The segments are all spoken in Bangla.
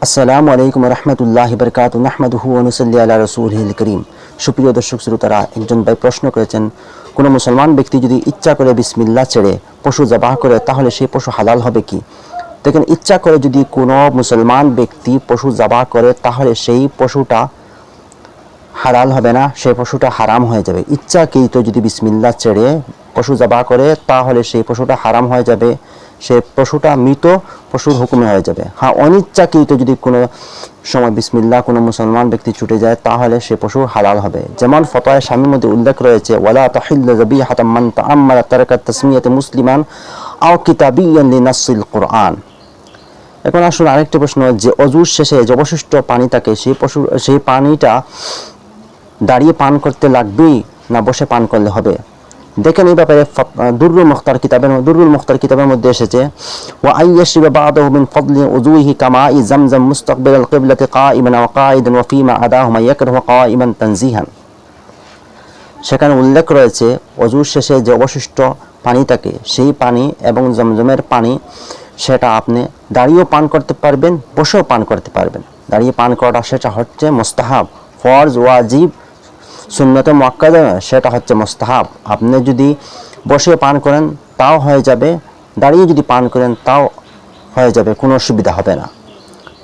আসসালামু আলাইকুম রহমতুল্লাহি বরকাতুহু নাহমাদুহু ওয়া নুসাল্লি আলা রাসূলিহিল কারীম। সুপ্রিয় দর্শক শ্রোতারা, একজন ভাই প্রশ্ন করেছেন, কোনো মুসলমান ব্যক্তি যদি ইচ্ছা করে বিসমিল্লাহ ছেড়ে পশু জবাহ করে তাহলে সেই পশু হালাল হবে কি? দেখেন, ইচ্ছা করে যদি কোনো মুসলমান ব্যক্তি পশু জবাহ করে তাহলে সেই পশুটা হালাল হবে না, সেই পশুটা হারাম হয়ে যাবে। ইচ্ছাকৃত যদি বিসমিল্লাহ ছেড়ে পশু জবাহ করে তাহলে সেই পশুটা হারাম হয়ে যাবে, সে পশুটা মৃত পশুর হুকুমে হয়ে যাবে। হ্যাঁ, অনিচ্ছাকৃত যদি কোনো সময় বিসমিল্লাহ কোনো মুসলমান ব্যক্তি ছুটে যায় তাহলে সে পশু হালাল হবে। যেমন ফতোয়া শামীর মধ্যে উল্লেখ রয়েছে, ওয়ালা তাহিল্লু যাবিহাতাম মান তাআম্মালা তারাকা তাসমিয়াতি মুসলিমান আও কিতাবিয়ান লিনাসিল কুরআন। এখন আসুন আরেকটি প্রশ্ন, যে অজুর শেষে যে অবশিষ্ট পানি থাকে সেই পানিটা দাঁড়িয়ে পান করতে লাগবে না বসে পান করলে হবে? দেখেন, এই ব্যাপারে দুররুল মুখতার কিতাবের মধ্যে এসেছে, ওয়া আইয়াশরিবা বা'দাহু মিন ফাদলি উযুহি কামাই জামজাম মুস্তাকবিলাল কিবলাতি কাইমান ওয়া কাঈদান ওয়া ফীমা আদাহুমা ইয়াকরাহু কাইমান তানজিহান। সেখানে উল্লেখ রয়েছে, অজুর শেষে যে অবশিষ্ট পানি থাকে সেই পানি এবং জমজমের পানি সেটা আপনি দাঁড়িয়েও পান করতে পারবেন, বসেও পান করতে পারবেন। দাঁড়িয়ে পান করাটা সেটা হচ্ছে মুস্তাহাব, ফরজ ওয়াজিব সুন্নতে মুআক্কাদা সেটা হচ্ছে মুস্তাহাব। আপনি যদি বসে পান করেন তাও হয়ে যাবে, দাঁড়িয়ে যদি পান করেন তাও হয়ে যাবে, কোনো অসুবিধা হবে না।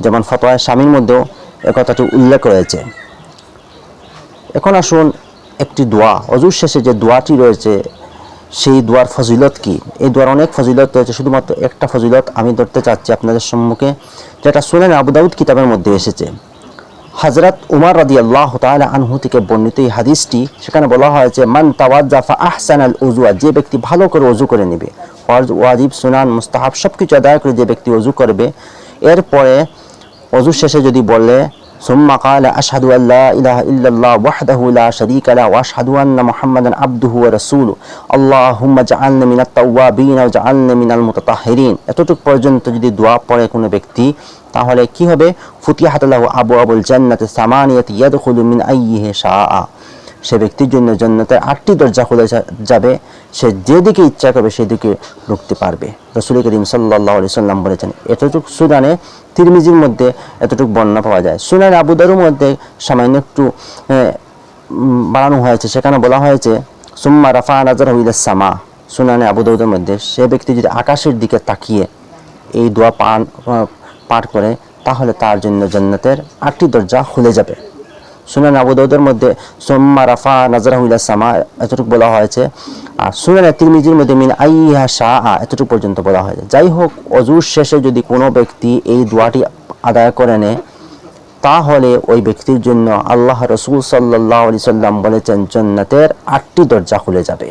যেমন ফতোয়া শামীর মধ্যেও একথাটি উল্লেখ রয়েছে। এখন আসুন একটি দোয়া, অজুর শেষে যে দোয়াটি রয়েছে সেই দোয়ার ফজিলত কি? এই দোয়ার অনেক ফজিলত রয়েছে, শুধুমাত্র একটা ফজিলত আমি ধরতে চাচ্ছি আপনাদের সম্মুখে, যেটা সুনান আবু দাউদ কিতাবের মধ্যে এসেছে। হযরত উমর রাদিয়াল্লাহু তাআলা আনহু থেকে বর্ণিত এই হাদিসটি, সেখানে বলা হয়েছে, মান তাওয়াজ্জা ফা আহসানাল উযুয়া, যে ব্যক্তি ভালো করে ওযু করে নেবে, ফরজ ওয়াজিব সুনান মুস্তাহাব সবকিছু আদায় করে যে ব্যক্তি ওযু করবে, এরপরে ওযু শেষে যদি বলে সুম্মা ক্বালা আশহাদু আল্লা ইলাহা ইল্লাল্লাহ ওয়াহদাহু লা শারীকা লাহু ওয়া আশহাদু আন্না মুহাম্মাদান আবদুহু ওয়া রাসূলুহু আল্লাহুম্মা জাআলনি মিনাত তাওয়াবিন ওয়া জাআলনি মিনাল মুতাতাহহিরিন, এতটুকু পর্যন্ত যদি দোয়া পড়ে কোনো ব্যক্তি, তাহলে কি হবে? ফুতিহাত লাহু আবওয়াবুল জান্নাতি সামানিয়াতি ইয়াদখুলু মিন আইয়িহি শাআ, সে ব্যক্তির জন্য জান্নাতের 8টি দরজা খুলে যাবে, সে যেদিকে ইচ্ছা করবে সেদিকে ঢুকতে পারবে। রাসূল করিম সাল্লাল্লাহু আলাইহি সাল্লাম বলেছেন। এতটুকু সুনানে তিরমিজির মধ্যে এতটুকু বর্ণনা পাওয়া যায়। সুনান আবু দাউদের মধ্যে সামান্য একটু বাড়ানো হয়েছে, সেখানে বলা হয়েছে সুম্মা রাফা নাযরাহু ইলাস সামা। সুনানে আবু দাউদের মধ্যে সে ব্যক্তি যদি আকাশের দিকে তাকিয়ে এই দোয়া পাঠ করে তাহলে তার জন্য জান্নাতের 8টি দরজা খুলে যাবে। সুনান আবু দাউদের মধ্যে সুম্মা রাফা নাযরাহু ইলাস সামা এতটুকু বলা হয়েছে, আর সুনান তিরমিজির মধ্যে মিন আইয়িহা শাআ এতটুকু পর্যন্ত বলা হয়েছে। যাই হোক, অজুর শেষে যদি কোনো ব্যক্তি এই দোয়াটি আদায় করে নেয় তাহলে ওই ব্যক্তির জন্য আল্লাহ রাসূল সাল্লাল্লাহু আলাইহি সাল্লাম বলেছেন জান্নাতের 8টি দরজা খুলে যাবে।